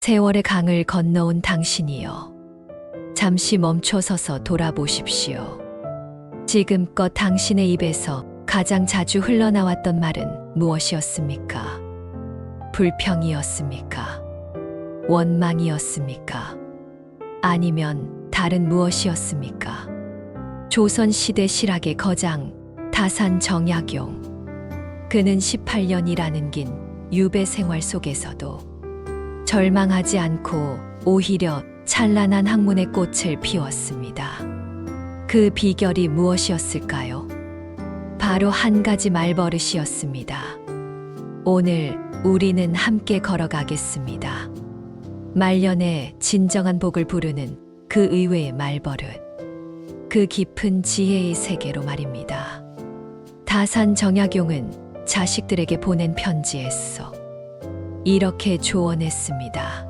세월의 강을 건너온 당신이여, 잠시 멈춰서서 돌아보십시오. 지금껏 당신의 입에서 가장 자주 흘러나왔던 말은 무엇이었습니까? 불평이었습니까? 원망이었습니까? 아니면 다른 무엇이었습니까? 조선시대 실학의 거장 다산 정약용. 그는 18년이라는 긴 유배 생활 속에서도 절망하지 않고 오히려 찬란한 학문의 꽃을 피웠습니다. 그 비결이 무엇이었을까요? 바로 한 가지 말버릇이었습니다. 오늘 우리는 함께 걸어가겠습니다. 말년에 진정한 복을 부르는 그 의외의 말버릇, 그 깊은 지혜의 세계로 말입니다. 다산 정약용은 자식들에게 보낸 편지에서 이렇게 조언했습니다.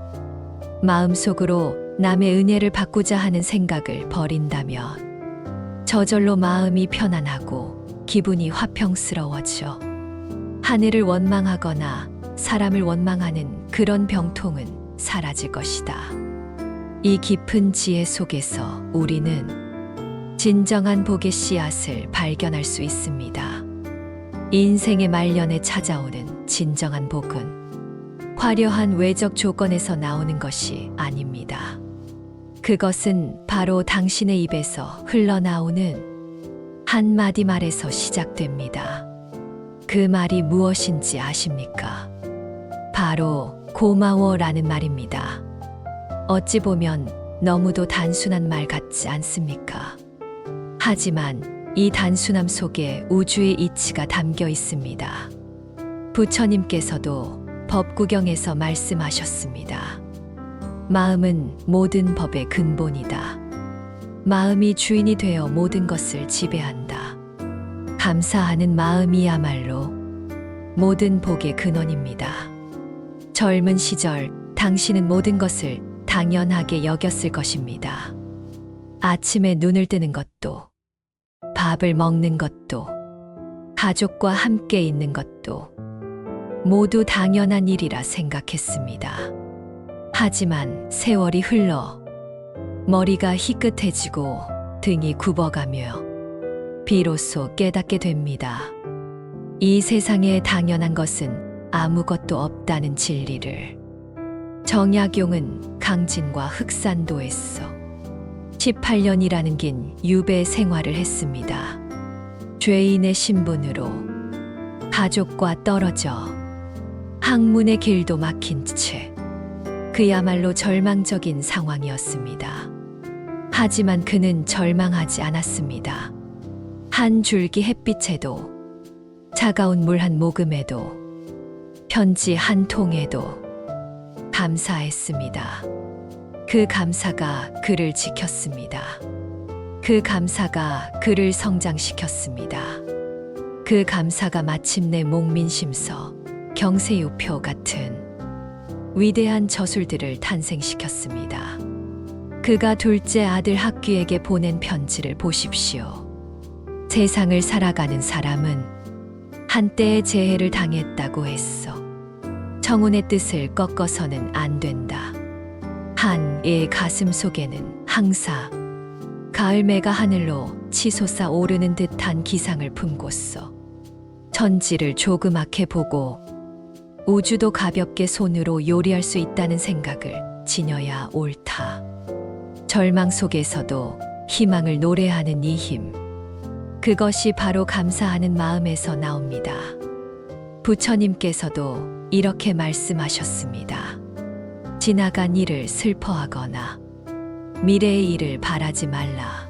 마음속으로 남의 은혜를 받고자 하는 생각을 버린다면 저절로 마음이 편안하고 기분이 화평스러워져. 하늘을 원망하거나 사람을 원망하는 그런 병통은 사라질 것이다. 이 깊은 지혜 속에서 우리는 진정한 복의 씨앗을 발견할 수 있습니다. 인생의 말년에 찾아오는 진정한 복은 화려한 외적 조건에서 나오는 것이 아닙니다. 그것은 바로 당신의 입에서 흘러나오는 한마디 말에서 시작됩니다. 그 말이 무엇인지 아십니까? 바로 고마워라는 말입니다. 어찌 보면 너무도 단순한 말 같지 않습니까? 하지만 이 단순함 속에 우주의 이치가 담겨 있습니다. 부처님께서도 법구경에서 말씀하셨습니다. 마음은 모든 법의 근본이다. 마음이 주인이 되어 모든 것을 지배한다. 감사하는 마음이야말로 모든 복의 근원입니다. 젊은 시절 당신은 모든 것을 당연하게 여겼을 것입니다. 아침에 눈을 뜨는 것도, 밥을 먹는 것도, 가족과 함께 있는 것도 모두 당연한 일이라 생각했습니다. 하지만 세월이 흘러 머리가 희끗해지고 등이 굽어가며 비로소 깨닫게 됩니다. 이 세상에 당연한 것은 아무것도 없다는 진리를. 정약용은 강진과 흑산도에서 18년이라는 긴 유배 생활을 했습니다. 죄인의 신분으로 가족과 떨어져 학문의 길도 막힌 채 그야말로 절망적인 상황이었습니다. 하지만 그는 절망하지 않았습니다. 한 줄기 햇빛에도, 차가운 물 한 모금에도, 편지 한 통에도 감사했습니다. 그 감사가 그를 지켰습니다. 그 감사가 그를 성장시켰습니다. 그 감사가 마침내 목민심서, 경세유표 같은 위대한 저술들을 탄생시켰습니다. 그가 둘째 아들 학귀에게 보낸 편지를 보십시오. 세상을 살아가는 사람은 한때의 재해를 당했다고 했어. 청운의 뜻을 꺾어서는 안 된다. 한의 가슴 속에는 항상 가을매가 하늘로 치솟아 오르는 듯한 기상을 품고서 천지를 조그맣게 보고 우주도 가볍게 손으로 요리할 수 있다는 생각을 지녀야 옳다. 절망 속에서도 희망을 노래하는 이 힘, 그것이 바로 감사하는 마음에서 나옵니다. 부처님께서도 이렇게 말씀하셨습니다. 지나간 일을 슬퍼하거나 미래의 일을 바라지 말라.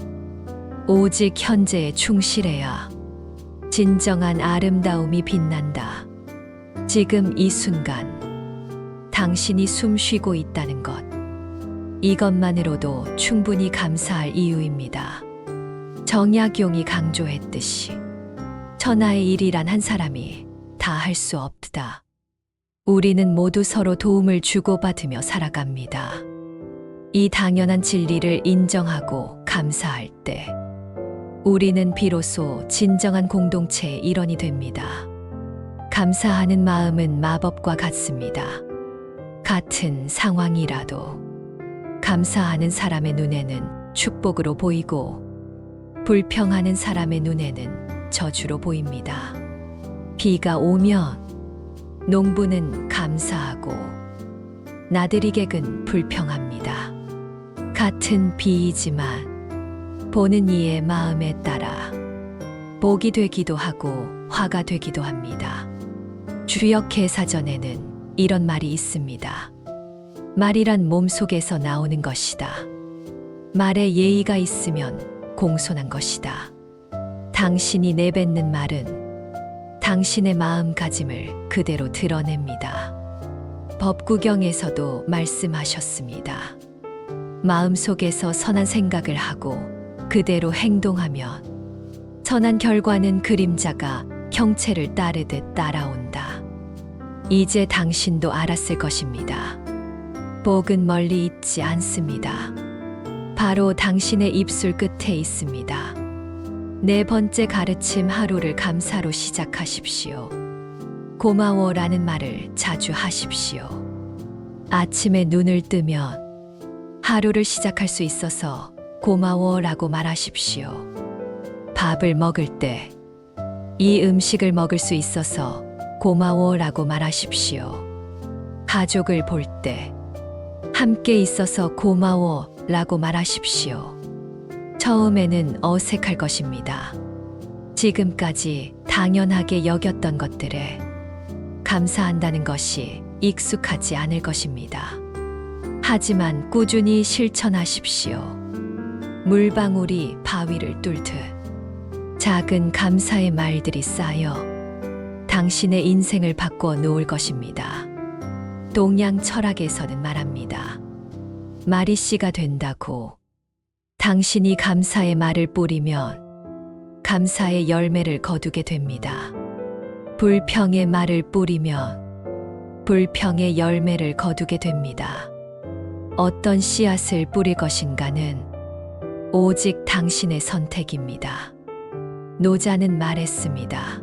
오직 현재에 충실해야 진정한 아름다움이 빛난다. 지금 이 순간 당신이 숨 쉬고 있다는 것, 이것만으로도 충분히 감사할 이유입니다. 정약용이 강조했듯이 천하의 일이란 한 사람이 다 할 수 없다. 우리는 모두 서로 도움을 주고받으며 살아갑니다. 이 당연한 진리를 인정하고 감사할 때 우리는 비로소 진정한 공동체의 일원이 됩니다. 감사하는 마음은 마법과 같습니다. 같은 상황이라도 감사하는 사람의 눈에는 축복으로 보이고 불평하는 사람의 눈에는 저주로 보입니다. 비가 오면 농부는 감사하고 나들이객은 불평합니다. 같은 비이지만 보는 이의 마음에 따라 복이 되기도 하고 화가 되기도 합니다. 주역개사전에는 이런 말이 있습니다. 말이란 몸속에서 나오는 것이다. 말에 예의가 있으면 공손한 것이다. 당신이 내뱉는 말은 당신의 마음가짐을 그대로 드러냅니다. 법구경에서도 말씀하셨습니다. 마음속에서 선한 생각을 하고 그대로 행동하면 선한 결과는 그림자가 형체를 따르듯 따라온다. 이제 당신도 알았을 것입니다. 복은 멀리 있지 않습니다. 바로 당신의 입술 끝에 있습니다. 네 번째 가르침, 하루를 감사로 시작하십시오. 고마워라는 말을 자주 하십시오. 아침에 눈을 뜨면 하루를 시작할 수 있어서 고마워라고 말하십시오. 밥을 먹을 때 이 음식을 먹을 수 있어서 고마워라고 말하십시오. 가족을 볼 때 함께 있어서 고마워라고 말하십시오. 처음에는 어색할 것입니다. 지금까지 당연하게 여겼던 것들에 감사한다는 것이 익숙하지 않을 것입니다. 하지만 꾸준히 실천하십시오. 물방울이 바위를 뚫듯 작은 감사의 말들이 쌓여 당신의 인생을 바꿔 놓을 것입니다. 동양 철학에서는 말합니다. 말이 씨가 된다고. 당신이 감사의 말을 뿌리면 감사의 열매를 거두게 됩니다. 불평의 말을 뿌리면 불평의 열매를 거두게 됩니다. 어떤 씨앗을 뿌릴 것인가는 오직 당신의 선택입니다. 노자는 말했습니다.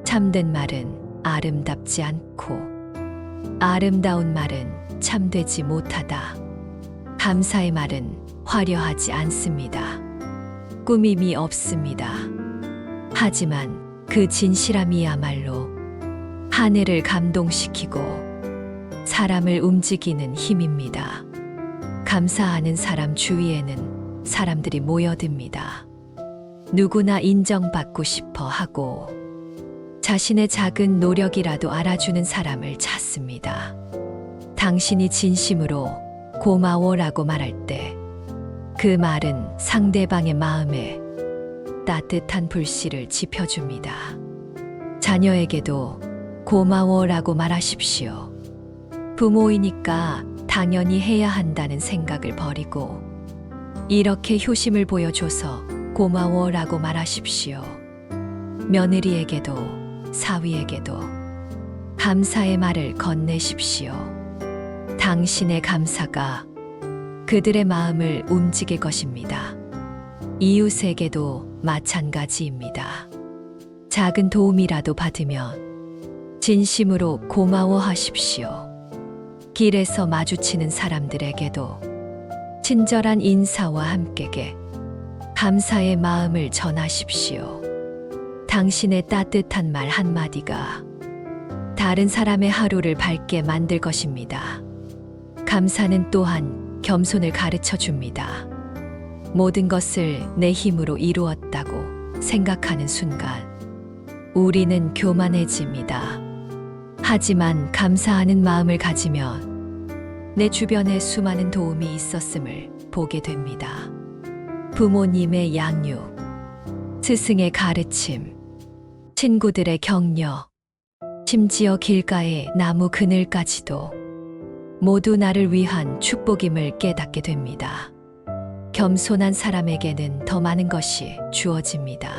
참된 말은 아름답지 않고 아름다운 말은 참되지 못하다. 감사의 말은 화려하지 않습니다. 꾸밈이 없습니다. 하지만 그 진실함이야말로 하늘을 감동시키고 사람을 움직이는 힘입니다. 감사하는 사람 주위에는 사람들이 모여듭니다. 누구나 인정받고 싶어 하고 자신의 작은 노력이라도 알아주는 사람을 찾습니다. 당신이 진심으로 고마워라고 말할 때 그 말은 상대방의 마음에 따뜻한 불씨를 지펴줍니다. 자녀에게도 고마워라고 말하십시오. 부모이니까 당연히 해야 한다는 생각을 버리고 이렇게 효심을 보여줘서 고마워라고 말하십시오. 며느리에게도 사위에게도 감사의 말을 건네십시오. 당신의 감사가 그들의 마음을 움직일 것입니다. 이웃에게도 마찬가지입니다. 작은 도움이라도 받으면 진심으로 고마워하십시오. 길에서 마주치는 사람들에게도 친절한 인사와 함께 감사의 마음을 전하십시오. 당신의 따뜻한 말 한마디가 다른 사람의 하루를 밝게 만들 것입니다. 감사는 또한 겸손을 가르쳐 줍니다. 모든 것을 내 힘으로 이루었다고 생각하는 순간 우리는 교만해집니다. 하지만 감사하는 마음을 가지면 내 주변에 수많은 도움이 있었음을 보게 됩니다. 부모님의 양육, 스승의 가르침, 친구들의 격려, 심지어 길가의 나무 그늘까지도 모두 나를 위한 축복임을 깨닫게 됩니다. 겸손한 사람에게는 더 많은 것이 주어집니다.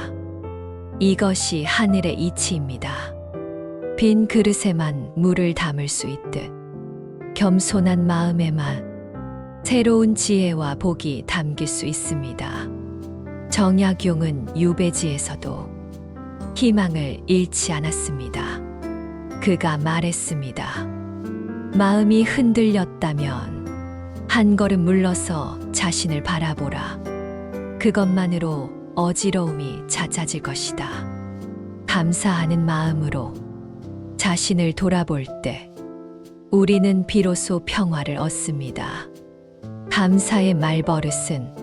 이것이 하늘의 이치입니다. 빈 그릇에만 물을 담을 수 있듯 겸손한 마음에만 새로운 지혜와 복이 담길 수 있습니다. 정약용은 유배지에서도 희망을 잃지 않았습니다. 그가 말했습니다. 마음이 흔들렸다면 한 걸음 물러서 자신을 바라보라. 그것만으로 어지러움이 잦아질 것이다. 감사하는 마음으로 자신을 돌아볼 때 우리는 비로소 평화를 얻습니다. 감사의 말버릇은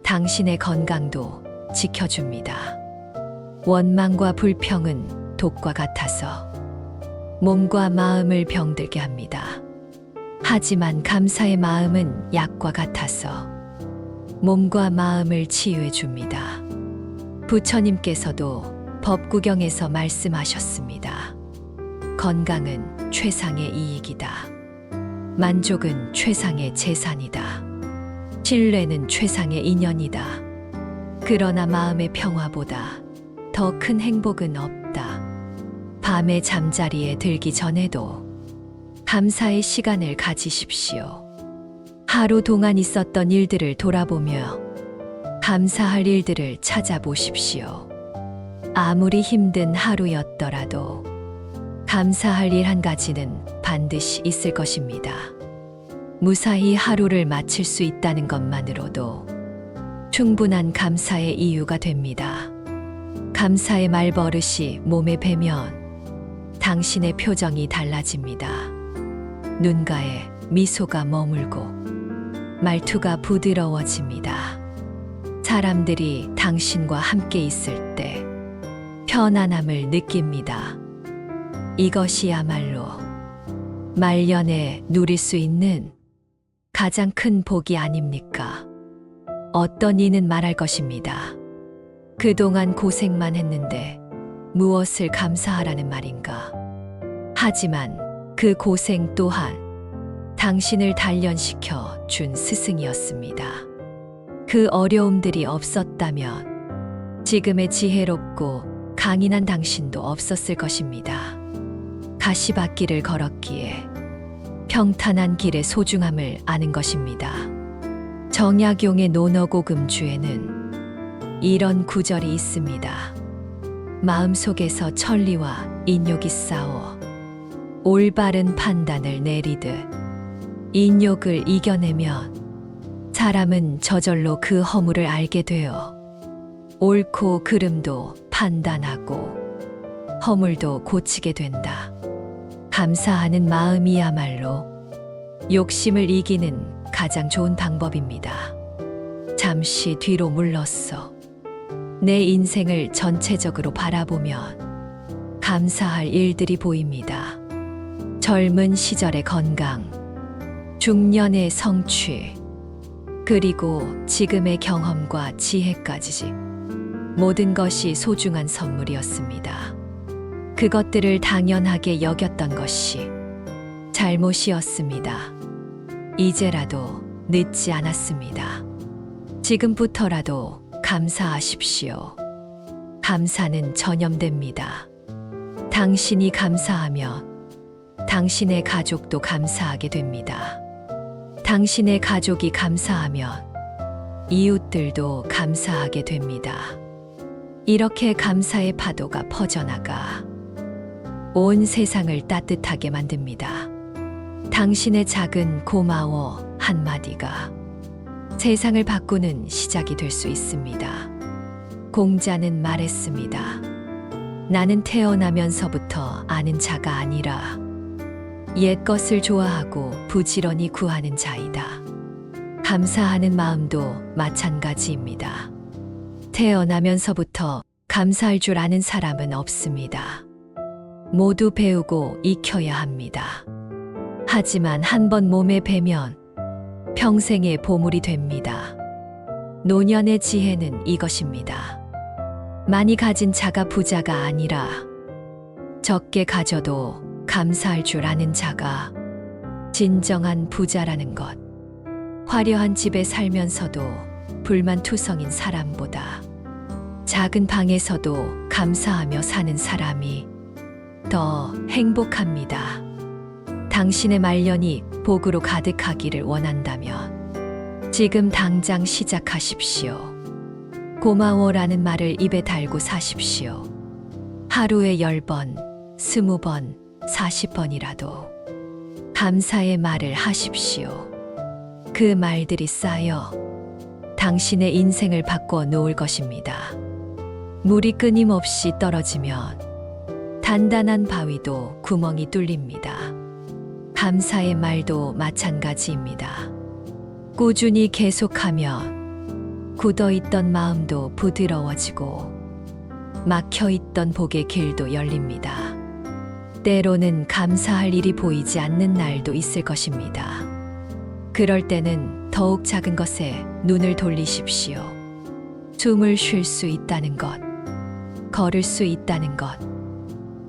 당신의 건강도 지켜줍니다. 원망과 불평은 독과 같아서 몸과 마음을 병들게 합니다. 하지만 감사의 마음은 약과 같아서 몸과 마음을 치유해 줍니다. 부처님께서도 법구경에서 말씀하셨습니다. 건강은 최상의 이익이다. 만족은 최상의 재산이다. 신뢰는 최상의 인연이다. 그러나 마음의 평화보다 더 큰 행복은 없다. 밤에 잠자리에 들기 전에도 감사의 시간을 가지십시오. 하루 동안 있었던 일들을 돌아보며 감사할 일들을 찾아보십시오. 아무리 힘든 하루였더라도 감사할 일 한 가지는 반드시 있을 것입니다. 무사히 하루를 마칠 수 있다는 것만으로도 충분한 감사의 이유가 됩니다. 감사의 말버릇이 몸에 배면 당신의 표정이 달라집니다. 눈가에 미소가 머물고 말투가 부드러워집니다. 사람들이 당신과 함께 있을 때 편안함을 느낍니다. 이것이야말로 말년에 누릴 수 있는 가장 큰 복이 아닙니까? 어떤 이는 말할 것입니다. 그동안 고생만 했는데 무엇을 감사하라는 말인가? 하지만 그 고생 또한 당신을 단련시켜 준 스승이었습니다. 그 어려움들이 없었다면 지금의 지혜롭고 강인한 당신도 없었을 것입니다. 가시밭길을 걸었기에 평탄한 길의 소중함을 아는 것입니다. 정약용의 논어고금주에는 이런 구절이 있습니다. 마음속에서 천리와 인욕이 싸워 올바른 판단을 내리듯 인욕을 이겨내면 사람은 저절로 그 허물을 알게 되어 옳고 그름도 판단하고 허물도 고치게 된다. 감사하는 마음이야말로 욕심을 이기는 가장 좋은 방법입니다. 잠시 뒤로 물러서 내 인생을 전체적으로 바라보면 감사할 일들이 보입니다. 젊은 시절의 건강, 중년의 성취, 그리고 지금의 경험과 지혜까지 모든 것이 소중한 선물이었습니다. 그것들을 당연하게 여겼던 것이 잘못이었습니다. 이제라도 늦지 않았습니다. 지금부터라도 감사하십시오. 감사는 전염됩니다. 당신이 감사하면 당신의 가족도 감사하게 됩니다. 당신의 가족이 감사하면 이웃들도 감사하게 됩니다. 이렇게 감사의 파도가 퍼져나가 온 세상을 따뜻하게 만듭니다. 당신의 작은 고마워 한마디가 세상을 바꾸는 시작이 될 수 있습니다. 공자는 말했습니다. 나는 태어나면서부터 아는 자가 아니라 옛것을 좋아하고 부지런히 구하는 자이다. 감사하는 마음도 마찬가지입니다. 태어나면서부터 감사할 줄 아는 사람은 없습니다. 모두 배우고 익혀야 합니다. 하지만 한 번 몸에 배면 평생의 보물이 됩니다. 노년의 지혜는 이것입니다. 많이 가진 자가 부자가 아니라 적게 가져도 감사할 줄 아는 자가 진정한 부자라는 것. 화려한 집에 살면서도 불만투성인 사람보다 작은 방에서도 감사하며 사는 사람이 더 행복합니다. 당신의 말년이 복으로 가득하기를 원한다면 지금 당장 시작하십시오. 고마워라는 말을 입에 달고 사십시오. 하루에 10번, 20번, 40번이라도 감사의 말을 하십시오. 그 말들이 쌓여 당신의 인생을 바꿔 놓을 것입니다. 물이 끊임없이 떨어지면 단단한 바위도 구멍이 뚫립니다. 감사의 말도 마찬가지입니다. 꾸준히 계속하면 굳어있던 마음도 부드러워지고 막혀있던 복의 길도 열립니다. 때로는 감사할 일이 보이지 않는 날도 있을 것입니다. 그럴 때는 더욱 작은 것에 눈을 돌리십시오. 숨을 쉴 수 있다는 것, 걸을 수 있다는 것,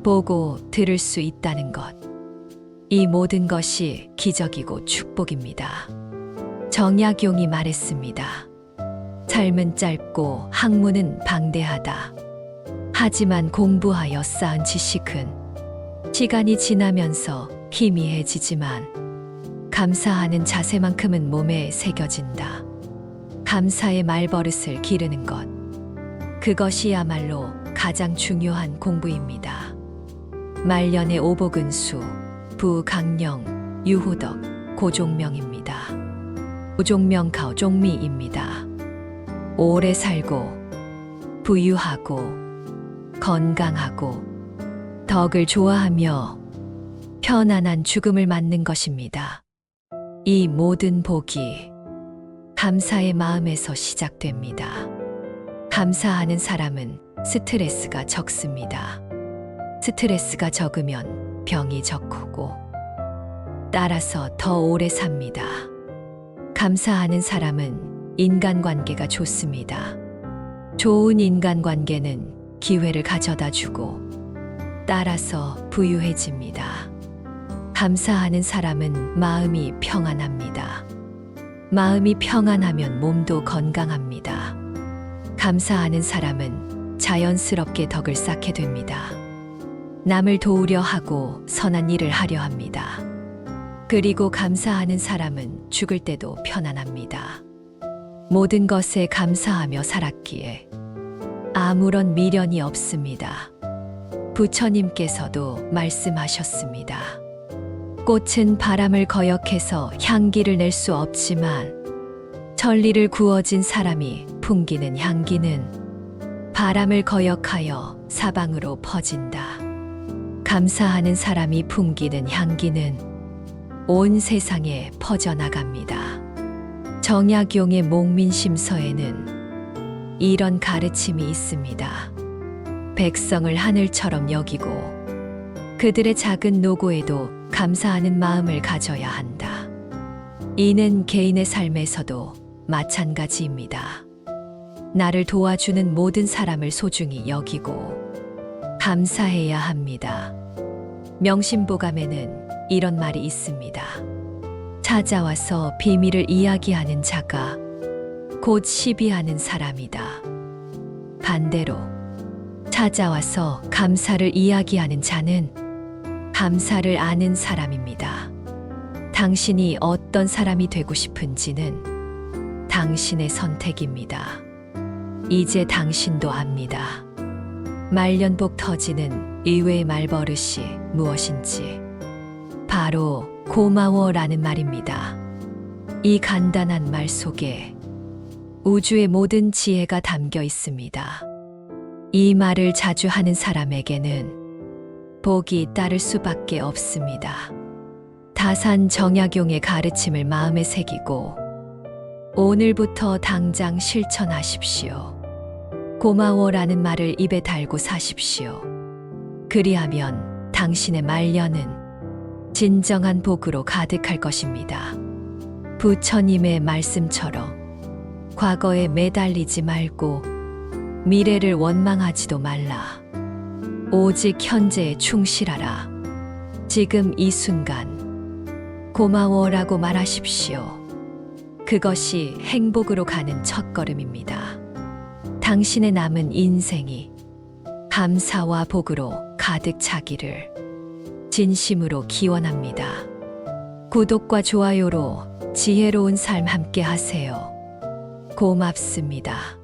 보고 들을 수 있다는 것. 이 모든 것이 기적이고 축복입니다. 정약용이 말했습니다. 삶은 짧고 학문은 방대하다. 하지만 공부하여 쌓은 지식은 시간이 지나면서 희미해지지만 감사하는 자세만큼은 몸에 새겨진다. 감사의 말버릇을 기르는 것. 그것이야말로 가장 중요한 공부입니다. 말년의 오복은수, 부강령, 유호덕, 고종명입니다. 고종명 가오종미입니다. 오래 살고, 부유하고, 건강하고, 덕을 좋아하며 편안한 죽음을 맞는 것입니다. 이 모든 복이 감사의 마음에서 시작됩니다. 감사하는 사람은 스트레스가 적습니다. 스트레스가 적으면 병이 적고 따라서 더 오래 삽니다. 감사하는 사람은 인간관계가 좋습니다. 좋은 인간관계는 기회를 가져다 주고 따라서 부유해집니다. 감사하는 사람은 마음이 평안합니다. 마음이 평안하면 몸도 건강합니다. 감사하는 사람은 자연스럽게 덕을 쌓게 됩니다. 남을 도우려 하고 선한 일을 하려 합니다. 그리고 감사하는 사람은 죽을 때도 편안합니다. 모든 것에 감사하며 살았기에 아무런 미련이 없습니다. 부처님께서도 말씀하셨습니다. 꽃은 바람을 거역해서 향기를 낼 수 없지만 천리를 구워진 사람이 풍기는 향기는 바람을 거역하여 사방으로 퍼진다. 감사하는 사람이 풍기는 향기는 온 세상에 퍼져나갑니다. 정약용의 목민심서에는 이런 가르침이 있습니다. 백성을 하늘처럼 여기고 그들의 작은 노고에도 감사하는 마음을 가져야 한다. 이는 개인의 삶에서도 마찬가지입니다. 나를 도와주는 모든 사람을 소중히 여기고 감사해야 합니다. 명심보감에는 이런 말이 있습니다. 찾아와서 비밀을 이야기하는 자가 곧 시비하는 사람이다. 반대로 찾아와서 감사를 이야기하는 자는 감사를 아는 사람입니다. 당신이 어떤 사람이 되고 싶은지는 당신의 선택입니다. 이제 당신도 압니다. 말년복 터지는 의외의 말버릇이 무엇인지. 바로 고마워라는 말입니다. 이 간단한 말 속에 우주의 모든 지혜가 담겨 있습니다. 이 말을 자주 하는 사람에게는 복이 따를 수밖에 없습니다. 다산 정약용의 가르침을 마음에 새기고 오늘부터 당장 실천하십시오. 고마워라는 말을 입에 달고 사십시오. 그리하면 당신의 말년은 진정한 복으로 가득할 것입니다. 부처님의 말씀처럼 과거에 매달리지 말고 미래를 원망하지도 말라. 오직 현재에 충실하라. 지금 이 순간 고마워라고 말하십시오. 그것이 행복으로 가는 첫걸음입니다. 당신의 남은 인생이 감사와 복으로 가득 차기를 진심으로 기원합니다. 구독과 좋아요로 지혜로운 삶 함께 하세요. 고맙습니다.